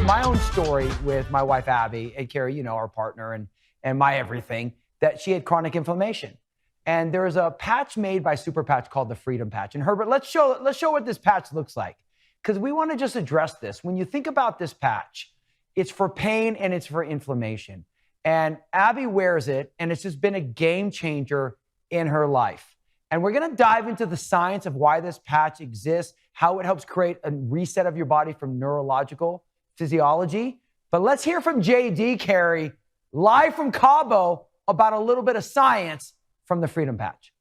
my own story with my wife, Abby, and Carrie, you know, our partner and my everything, that she had chronic inflammation. And there's a patch made by Super Patch called the Freedom Patch. And Herbert, let's show what this patch looks like, because we want to just address this. When you think about this patch, it's for pain and it's for inflammation. And Abby wears it, and it's just been a game changer in her life. And we're going to dive into the science of why this patch exists, how it helps create a reset of your body from neurological physiology. But let's hear from JD, Carrie, live from Cabo, about a little bit of science from the Freedom Patch.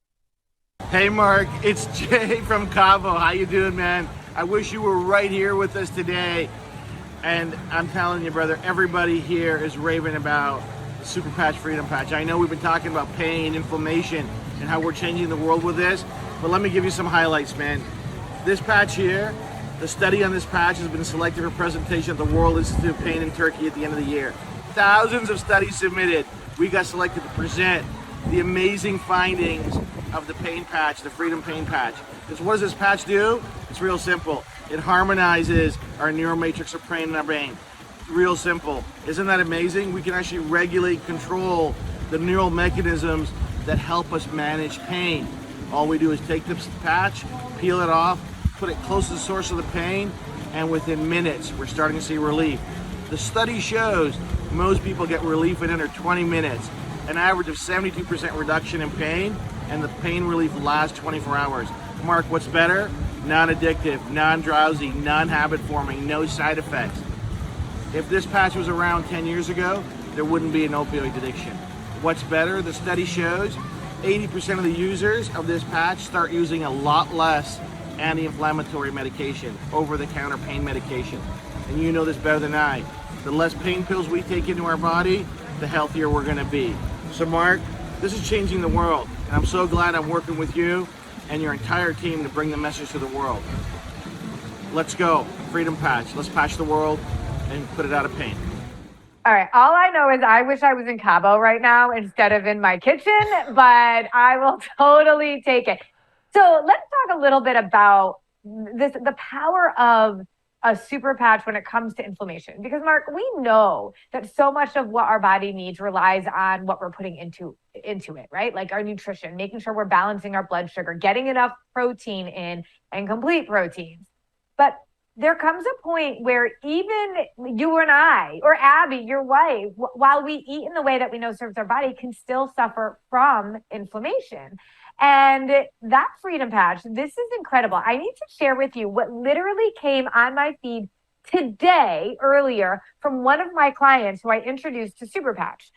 Hey Mark, it's Jay from Cabo. How you doing, man? I wish you were right here with us today. And I'm telling you, brother, everybody here is raving about the Super Patch Freedom Patch. I know we've been talking about pain, inflammation, and how we're changing the world with this, but let me give you some highlights, man. This patch here, the study on this patch has been selected for presentation at the World Institute of Pain in Turkey at the end of the year. Thousands of studies submitted. We got selected to present the amazing findings of the pain patch, the Freedom Pain Patch. Because what does this patch do? It's real simple. It harmonizes our neuromatrix of pain in our brain. Real simple. Isn't that amazing? We can actually regulate, control the neural mechanisms that help us manage pain. All we do is take this patch, peel it off, put it close to the source of the pain, and within minutes, we're starting to see relief. The study shows most people get relief in under 20 minutes. An average of 72% reduction in pain, and the pain relief lasts 24 hours. Mark, what's better? Non-addictive, non-drowsy, non-habit forming, no side effects. If this patch was around 10 years ago, there wouldn't be an opioid addiction. What's better? The study shows 80% of the users of this patch start using a lot less anti-inflammatory medication, over-the-counter pain medication. And you know this better than I. The less pain pills we take into our body, the healthier we're gonna be. So Mark, this is changing the world, and I'm so glad I'm working with you and your entire team to bring the message to the world. Let's go, Freedom Patch. Let's patch the world and put it out of pain. All right, all I know is I wish I was in Cabo right now instead of in my kitchen, but I will totally take it. So let's talk a little bit about the power of a super patch when it comes to inflammation. Because Mark, we know that so much of what our body needs relies on what we're putting into it, right? Like our nutrition, making sure we're balancing our blood sugar, getting enough protein in and complete proteins. But there comes a point where even you and I, or Abby, your wife, while we eat in the way that we know serves our body, can still suffer from inflammation. And that Freedom Patch, this is incredible. I need to share with you what literally came on my feed today, earlier, from one of my clients who I introduced to Super Patch.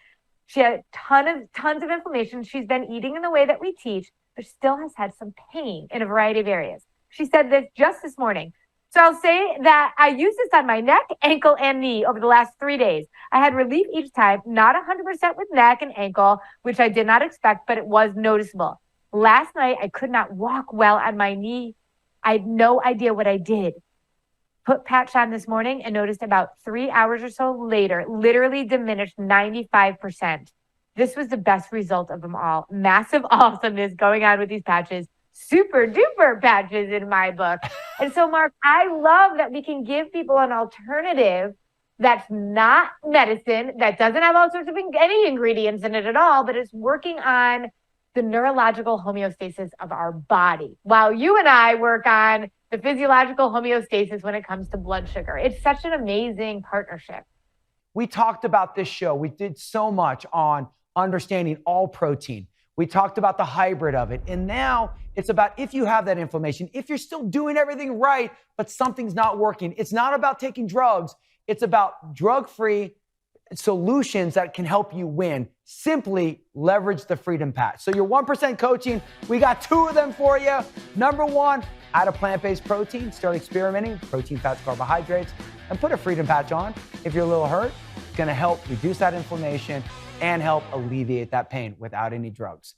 She had tons of inflammation. She's been eating in the way that we teach, but still has had some pain in a variety of areas. She said this just this morning. So I'll say that I used this on my neck, ankle, and knee over the last 3 days. I had relief each time, not 100% with neck and ankle, which I did not expect, but it was noticeable. Last night, I could not walk well on my knee. I had no idea what I did. Put patch on this morning and noticed about 3 hours or so later, literally diminished 95%. This was the best result of them all. Massive awesomeness going on with these patches. Super duper patches in my book. And so, Mark, I love that we can give people an alternative that's not medicine, that doesn't have all sorts of any ingredients in it at all, but is working on the neurological homeostasis of our body, while you and I work on the physiological homeostasis when it comes to blood sugar. It's such an amazing partnership. We talked about this show. We did so much on understanding all protein. We talked about the hybrid of it. And now it's about if you have that inflammation, if you're still doing everything right, but something's not working. It's not about taking drugs. It's about drug-free solutions that can help you win. Simply leverage the Freedom Patch. So your 1% coaching, we got 2 of them for you. Number 1, add a plant-based protein, start experimenting, protein, fats, carbohydrates, and put a Freedom Patch on. If you're a little hurt, it's gonna help reduce that inflammation and help alleviate that pain without any drugs.